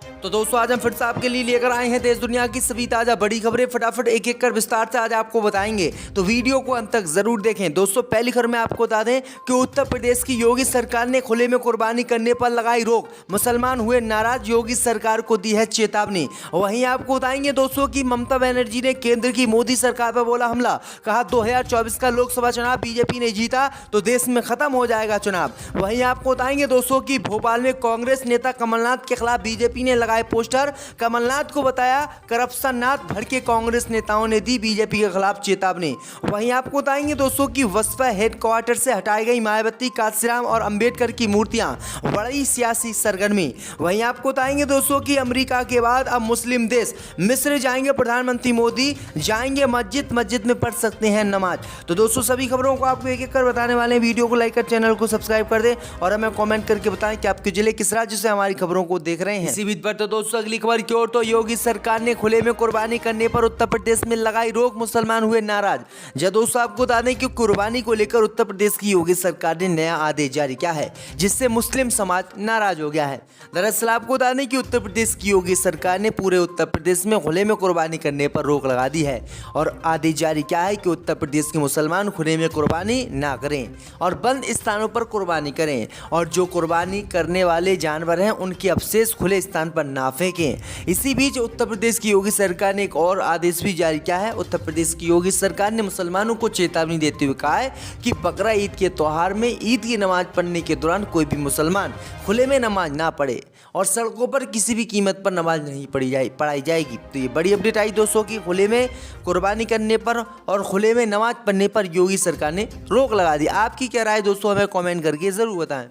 तो दोस्तों आज हम फिर से आपके लिए लेकर आए हैं देश दुनिया की सभी ताजा बड़ी खबरें। फटाफट एक एक कर विस्तार से आज आपको बताएंगे, तो वीडियो को अंत तक जरूर देखें। दोस्तों पहली खबर में आपको बता दें कि उत्तर प्रदेश की योगी सरकार ने खुले में कुर्बानी करने पर लगाई रोक, मुसलमान हुए नाराज, योगी सरकार को दी है चेतावनी। वहीं आपको बताएंगे दोस्तों की ममता बनर्जी ने केंद्र की मोदी सरकार पर बोला हमला, कहा 2024 का लोकसभा चुनाव बीजेपी ने जीता तो देश में खत्म हो जाएगा चुनाव। वहीं आपको बताएंगे दोस्तों की भोपाल में कांग्रेस नेता कमलनाथ के खिलाफ बीजेपी ने लगाए पोस्टर, कमलनाथ को बताया करप्शन नाथ, भड़के कांग्रेस नेताओं ने दी बीजेपी के खिलाफ चेतावनी। वहीं आपको बताएंगे दोस्तों की बसपा हेडक्वार्टर से हटाई गई मायावती, कांशीराम और अंबेडकर की मूर्तियां, बड़ी सियासी सरगर्मी। वहीं आपको बताएंगे दोस्तों की अमेरिका के बाद अब मुस्लिम देश मिस्र जाएंगे प्रधानमंत्री मोदी, जाएंगे मस्जिद, मस्जिद में पढ़ सकते हैं नमाज। तो दोस्तों सभी खबरों को आपको एक एक कर बताने वाले हैं। वीडियो को लाइक कर चैनल को सब्सक्राइब कर दें और हमें कमेंट करके बताएं कि आपके जिले किस राज्य से हमारी खबरों को देख रहे हैं। इसी बीच पर तो दोस्तों अगली खबर की ओर, तो योगी सरकार ने खुले में कुर्बानी करने पर उत्तर प्रदेश में लगाई रोक, मुसलमान हुए नाराज। जब दोस्तों आपको बता दें कि कुर्बानी को लेकर उत्तर प्रदेश की योगी सरकार ने नया आदेश जारी किया है, जिससे मुस्लिम समाज नाराज हो गया है। दरअसल आपको बता दें कि उत्तर प्रदेश की योगी सरकार ने पूरे उत्तर प्रदेश में खुले में कुर्बानी करने पर रोक लगा दी है और आदेश जारी किया है कि उत्तर प्रदेश के मुसलमान खुले में कुर्बानी ना करें और बंद स्थानों पर कुर्बानी करें, और जो कुर्बानी करने वाले जानवर हैं उनके अवशेष खुले स्थान पर ना फेंकें। इसी बीच उत्तर प्रदेश की योगी सरकार ने एक और आदेश भी जारी किया है। उत्तर प्रदेश की योगी सरकार ने मुसलमानों को चेतावनी देते हुए कहा है कि बकरा ईद के त्योहार में ईद की नमाज पढ़ने के दौरान कोई भी मुसलमान खुले में नमाज ना पढ़े और सड़कों पर किसी भी कीमत पर नमाज नहीं पढ़ाई जाएगी। तो ये बड़ी अपडेट आई दोस्तों की खुले में कुर्बानी करने पर और खुले में नमाज पढ़ने पर योगी सरकार ने रोक लगा दी। आपकी क्या राय दोस्तों, हमें कमेंट करके जरूर बताएं।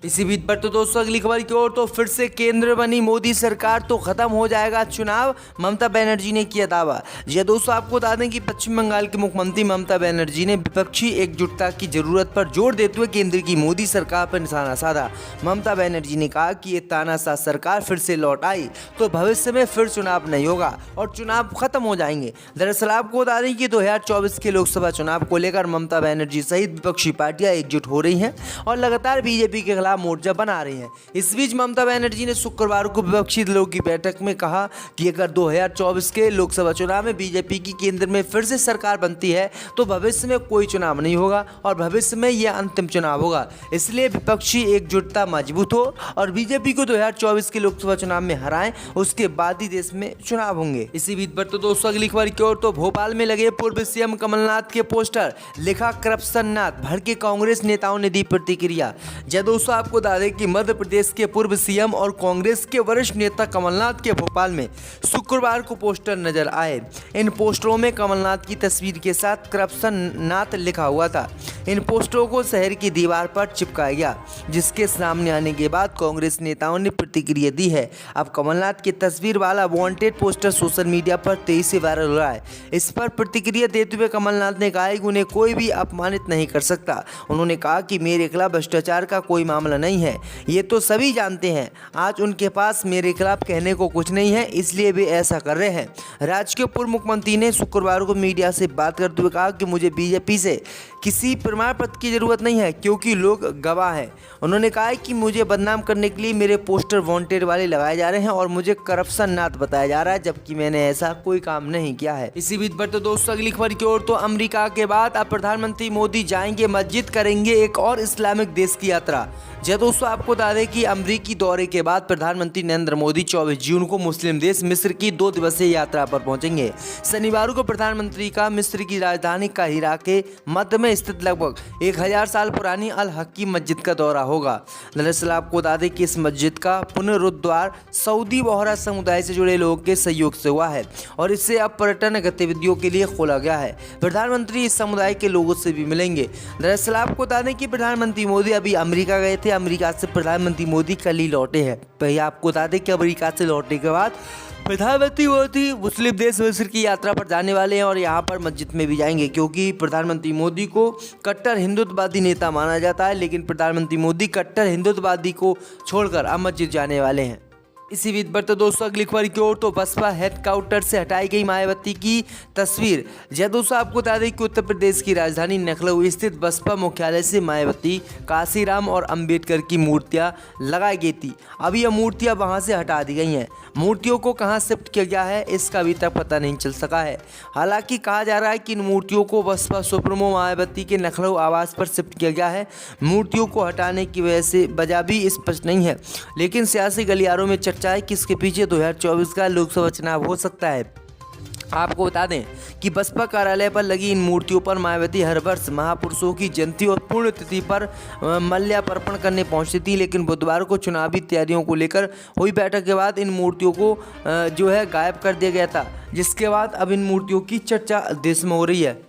इसी बीच पर तो दोस्तों अगली खबर की ओर, तो फिर से केंद्र बनी मोदी सरकार तो खत्म हो जाएगा चुनाव, ममता बनर्जी ने किया दावा। जी दोस्तों आपको बता दें कि पश्चिम बंगाल की मुख्यमंत्री ममता बनर्जी ने विपक्षी एकजुटता की जरूरत पर जोर देते हुए केंद्र की मोदी सरकार पर निशाना साधा। ममता बनर्जी ने कहा कि ये तानाशाह सरकार फिर से लौट आई तो भविष्य में फिर चुनाव नहीं होगा और चुनाव खत्म हो जाएंगे। दरअसल आपको बता दें कि 2024 के लोकसभा चुनाव को लेकर ममता बनर्जी सहित विपक्षी पार्टियां एकजुट हो रही हैं और लगातार बीजेपी के मोर्चा बना रही हैं। इस बीच ममता बनर्जी ने शुक्रवार को विपक्षी दलों की बैठक में कहा कि अगर 2024 के लोकसभा चुनाव में बीजेपी की केंद्र में फिर से सरकार बनती है तो भविष्य में कोई चुनाव नहीं होगा और भविष्य में यह अंतिम चुनाव होगा। इसलिए विपक्षी एकजुटता मजबूत हो और बीजेपी को 2024 के लोकसभा चुनाव में हराएं, उसके बाद ही देश में चुनाव होंगे। इसी बीच पर तो दोस्तों अगली खबर की ओर, तो भोपाल में लगे पूर्व सीएम कमलनाथ के पोस्टर, लिखा करप्शन नाथ, भड़के कांग्रेस नेताओं ने दी प्रतिक्रिया। जय दोस्तों आपको बता दें कि मध्य प्रदेश के पूर्व सीएम और कांग्रेस के वरिष्ठ नेता कमलनाथ के भोपाल में शुक्रवार को पोस्टर नजर आए। इन पोस्टरों में कमलनाथ की तस्वीर के साथ करप्शन नाथ लिखा हुआ था। इन पोस्टरों को शहर की दीवार पर चिपकाया गया, जिसके सामने आने के बाद कांग्रेस नेताओं ने प्रतिक्रिया दी है। अब कमलनाथ की तस्वीर वाला वांटेड पोस्टर सोशल मीडिया पर तेजी से वायरल हो रहा है। इस पर प्रतिक्रिया देते हुए कमलनाथ ने कहा कि उन्हें कोई भी अपमानित नहीं कर सकता। उन्होंने कहा कि मेरे खिलाफ भ्रष्टाचार का कोई मामला नहीं है, ये तो सभी जानते हैं। आज उनके पास मेरे खिलाफ कहने को कुछ नहीं है, इसलिए वे ऐसा कर रहे हैं। राज्य के पूर्व मुख्यमंत्री ने शुक्रवार को मीडिया से बात करते हुए कहा कि मुझे बीजेपी से किसी प्रमाण पत्र की जरूरत नहीं है क्योंकि लोग गवाह हैं। उन्होंने कहा कि मुझे बदनाम करने के लिए मेरे पोस्टर वांटेड वाले लगाए जा रहे हैं और मुझे करप्शन नाथ बताया जा रहा है, जबकि मैंने ऐसा कोई काम नहीं किया है। इसी बीच पर तो दोस्तों अगली खबर की ओर, तो अमेरिका के बाद अब प्रधानमंत्री मोदी जाएंगे मस्जिद, करेंगे एक और इस्लामिक देश की यात्रा। जय दोस्तों आपको बता दें कि अमरीकी दौरे के बाद प्रधानमंत्री नरेंद्र मोदी 24 जून को मुस्लिम देश मिस्र की 2 दिवसीय यात्रा पर पहुंचेंगे। शनिवार को प्रधानमंत्री का मिस्र की राजधानी काहिरा के मध्य में स्थित लगभग 1000 साल पुरानी अल हकीम मस्जिद का दौरा होगा। दरअसल आपको बता दें कि इस मस्जिद का पुनरुद्धार सऊदी बोहरा समुदाय से जुड़े लोगों के सहयोग से हुआ है और इससे अब पर्यटन गतिविधियों के लिए खोला गया है। प्रधानमंत्री इस समुदाय के लोगों से भी मिलेंगे। दरअसल आपको बता दें कि प्रधानमंत्री मोदी अभी अमेरिका गए थे। अमेरिका से प्रधानमंत्री मोदी कल ही लौटे हैं। भैया आपको बता दें कि अमेरिका से लौटने के बाद प्रधानमंत्री मोदी मुस्लिम देश मिस्र की यात्रा पर जाने वाले हैं और यहाँ पर मस्जिद में भी जाएंगे, क्योंकि प्रधानमंत्री मोदी को कट्टर हिंदुत्ववादी नेता माना जाता है, लेकिन प्रधानमंत्री मोदी कट्टर हिंदुत्ववादी को छोड़कर अब मस्जिद जाने वाले हैं। इसी बीच बढ़ते दोस्तों अगली खबर की ओर तो बसपा हेडक्वार्टर से हटाई गई मायावती की तस्वीर। जय दोस्तों आपको बता दें कि उत्तर प्रदेश की राजधानी लखनऊ स्थित बसपा मुख्यालय से मायावती, काशीराम और अंबेडकर की मूर्तियां लगाई गई थी। अब यह मूर्तियां वहां से हटा दी गई हैं। मूर्तियों को कहां शिफ्ट किया गया है इसका अभी तक पता नहीं चल सका है। हालांकि कहा जा रहा है कि इन मूर्तियों को बसपा सुप्रीमो मायावती के लखनऊ आवास पर शिफ्ट किया गया है। मूर्तियों को हटाने की वजह भी स्पष्ट नहीं है, लेकिन सियासी गलियारों में चाहे कि इसके पीछे 2024 का लोकसभा चुनाव हो सकता है। आपको बता दें कि बसपा कार्यालय पर लगी इन मूर्तियों पर मायावती हर वर्ष महापुरुषों की जयंती और पुण्यतिथि पर माल्यार्पण करने पहुंचती थी, लेकिन बुधवार को चुनावी तैयारियों को लेकर हुई बैठक के बाद इन मूर्तियों को गायब कर दिया गया था, जिसके बाद अब इन मूर्तियों की चर्चा देश में हो रही है।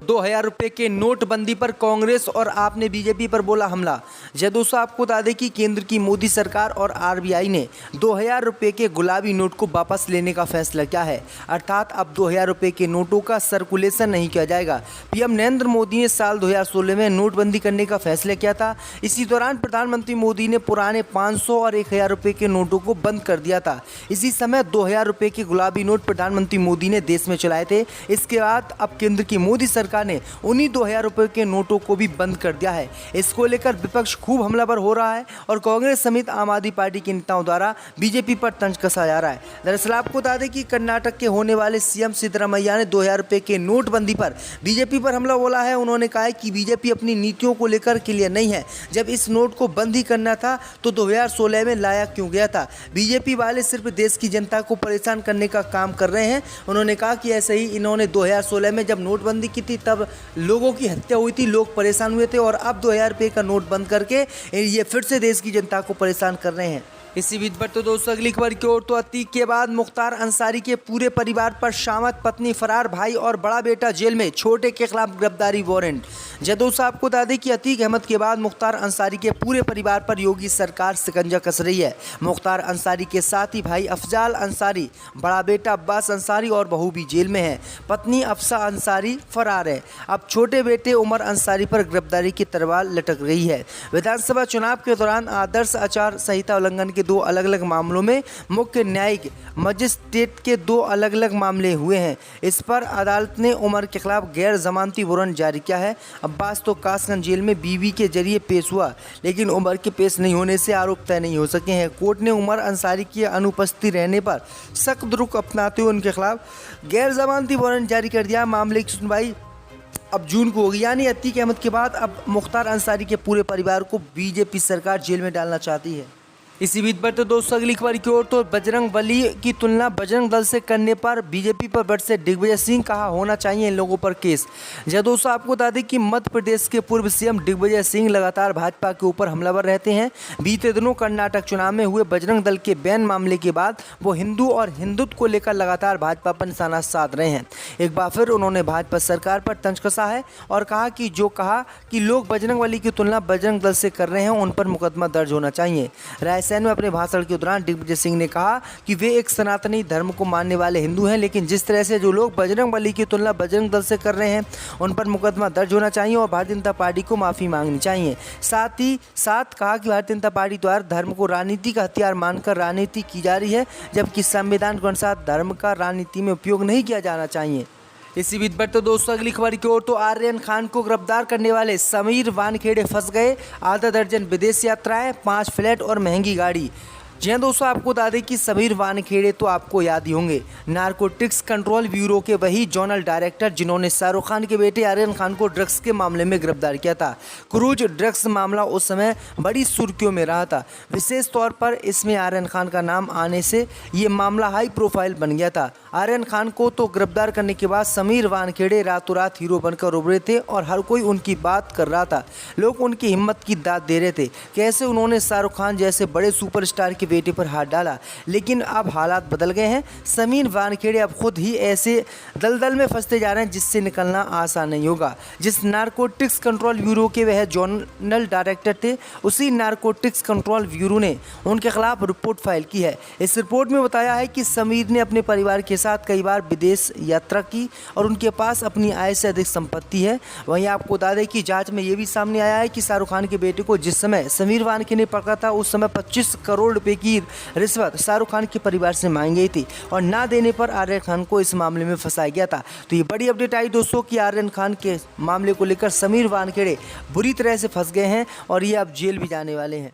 2000 रुपये के नोटबंदी पर कांग्रेस और आप ने बीजेपी पर बोला हमला। जय दोस्तों आपको बता दें कि केंद्र की मोदी सरकार और आरबीआई ने 2000 रुपये के गुलाबी नोट को वापस लेने का फैसला किया है। अर्थात अब 2000 रुपये के नोटों का सर्कुलेशन नहीं किया जाएगा। पीएम नरेंद्र मोदी ने साल 2016 में नोटबंदी करने का फैसला किया था। इसी दौरान प्रधानमंत्री मोदी ने पुराने 500 और 1000 रुपये के नोटों को बंद कर दिया था। इसी समय 2000 रुपये के गुलाबी नोट प्रधानमंत्री मोदी ने देश में चलाए थे। इसके बाद अब केंद्र की मोदी सरकार ने उन्हीं 2000 रुपये के नोटों को भी बंद कर दिया है। इसको लेकर विपक्ष खूब हमलावर हो रहा है और कांग्रेस समेत आम आदमी पार्टी के नेताओं द्वारा बीजेपी पर तंज कसा जा रहा है। दरअसल आपको बता दें कि कर्नाटक के होने वाले सीएम सिद्धरामैया ने 2000 रुपये के नोटबंदी पर बीजेपी पर हमला बोला है। उन्होंने कहा है कि बीजेपी अपनी नीतियों को लेकर क्लियर नहीं है। जब इस नोट को बंद ही करना था तो 2016 में लाया क्यों गया था? बीजेपी वाले सिर्फ देश की जनता को परेशान करने का काम कर रहे हैं। उन्होंने कहा कि ऐसे ही इन्होंने 2016 में जब नोटबंदी की थी तब लोगों की हत्या हुई थी, लोग परेशान हुए थे, और अब 2000 रुपये का नोट बंद करके ये फिर से देश की जनता को परेशान कर रहे हैं। इसी बीच बढ़ते दोस्तों अगली खबर की ओर तो अतीक के बाद मुख्तार अंसारी के पूरे परिवार पर शामत, पत्नी फरार, भाई और बड़ा बेटा जेल में, छोटे के खिलाफ गिरफ्तारी वारंट। जय दोस्तों आपको बता दें कि अतीक अहमद के बाद मुख्तार अंसारी के पूरे परिवार पर योगी सरकार शिकंजा कस रही है। मुख्तार अंसारी के साथ ही भाई अफजाल अंसारी, बड़ा बेटा अब्बास अंसारी और बहू भी जेल में है। पत्नी अफसा अंसारी फरार है। अब छोटे बेटे उमर अंसारी पर गिरफ्तारी की तलवार लटक रही है। विधानसभा चुनाव के दौरान आदर्श आचार संहिता उल्लंघन के 2 अलग अलग मामलों में मुख्य न्यायिक मजिस्ट्रेट के 2 अलग अलग मामले हुए हैं। इस पर अदालत ने उमर के खिलाफ गैर जमानती वारंट जारी किया है। अब्बास तो कासगंज जेल में बीवी के जरिए पेश हुआ, लेकिन उमर के पेश नहीं होने से आरोप तय नहीं हो सके हैं। कोर्ट ने उमर अंसारी की अनुपस्थिति रहने पर सख्त रुख अपनाते हुए उनके खिलाफ गैर जमानती वारंट जारी कर दिया। मामले की सुनवाई अब जून को होगी। यानी अतीक अहमद के बाद अब मुख्तार अंसारी के पूरे परिवार को बीजेपी सरकार जेल में डालना चाहती है। इसी बीच बढ़ते दोस्तों अगली खबर की ओर तो बजरंग बली की तुलना बजरंग दल से करने पर बीजेपी पर बरसे दिग्विजय सिंह, कहा होना चाहिए इन लोगों पर केस। जय दोस्तों आपको बता दें कि मध्य प्रदेश के पूर्व सीएम दिग्विजय सिंह लगातार भाजपा के ऊपर हमलावर रहते हैं। बीते दिनों कर्नाटक चुनाव में हुए बजरंग दल के बैन मामले के बाद वो हिंदू और हिंदुत्व को लेकर लगातार भाजपा पर निशाना साध रहे हैं। एक बार फिर उन्होंने भाजपा सरकार पर तंज कसा है और कहा कि लोग बजरंग बली की तुलना बजरंग दल से कर रहे हैं, उन पर मुकदमा दर्ज होना चाहिए। रायसेन में अपने भाषण के दौरान दिग्विजय सिंह ने कहा कि वे एक सनातनी धर्म को मानने वाले हिंदू हैं, लेकिन जिस तरह से जो लोग बजरंग बली की तुलना बजरंग दल से कर रहे हैं उन पर मुकदमा दर्ज होना चाहिए और भारतीय जनता पार्टी को माफ़ी मांगनी चाहिए। साथ ही कहा कि भारतीय जनता पार्टी द्वारा धर्म को राजनीति का हथियार मानकर राजनीति की जा रही है, जबकि संविधान के अनुसार धर्म का राजनीति में उपयोग नहीं किया जाना चाहिए। इसी बीच बढ़ते दोस्तों अगली खबर की ओर तो आर्यन खान को गिरफ्तार करने वाले समीर वानखेड़े फंस गए। आधा दर्जन विदेश यात्राएं, 5 फ्लैट और महंगी गाड़ी। जी हाँ दोस्तों आपको बता दें कि समीर वानखेड़े तो आपको याद ही होंगे, नारकोटिक्स कंट्रोल ब्यूरो के वही जोनल डायरेक्टर जिन्होंने शाहरुख खान के बेटे आर्यन खान को ड्रग्स के मामले में गिरफ्तार किया था। क्रूज ड्रग्स मामला उस समय बड़ी सुर्खियों में रहा था। विशेष तौर पर इसमें आर्यन खान का नाम आने से ये मामला हाई प्रोफाइल बन गया था। आर्यन खान को तो गिरफ्तार करने के बाद समीर वानखेड़े रातों रात हीरो बनकर उभरे थे और हर कोई उनकी बात कर रहा था। लोग उनकी हिम्मत की दाद दे रहे थे, कैसे उन्होंने शाहरुख खान जैसे बड़े सुपरस्टार के बेटे पर हाथ डाला। लेकिन अब हालात बदल गए हैं। समीर वानखेड़े अब खुद ही ऐसे दलदल में फंसते जा रहे हैं जिससे निकलना आसान नहीं होगा। जिस नारकोटिक्स कंट्रोल ब्यूरो के वह जोनल डायरेक्टर थे, उसी नारकोटिक्स कंट्रोल ब्यूरो ने उनके खिलाफ रिपोर्ट फाइल की है। इस रिपोर्ट में बताया है कि समीर ने अपने परिवार के साथ कई बार विदेश यात्रा की और उनके पास अपनी आय से अधिक संपत्ति है। वहीं आपको बता दें कि जांच में यह भी सामने आया है कि शाहरुख खान के बेटे को जिस समय समीर वानखेड़े ने पकड़ा था उस समय 25 करोड़ रुपए की रिश्वत शाहरुख खान के परिवार से मांगी गई थी और ना देने पर आर्यन खान को इस मामले में फंसाया गया था। तो ये बड़ी अपडेट आई दोस्तों कि आर्यन खान के मामले को लेकर समीर वानखेड़े बुरी तरह से फंस गए हैं और ये अब जेल भी जाने वाले हैं।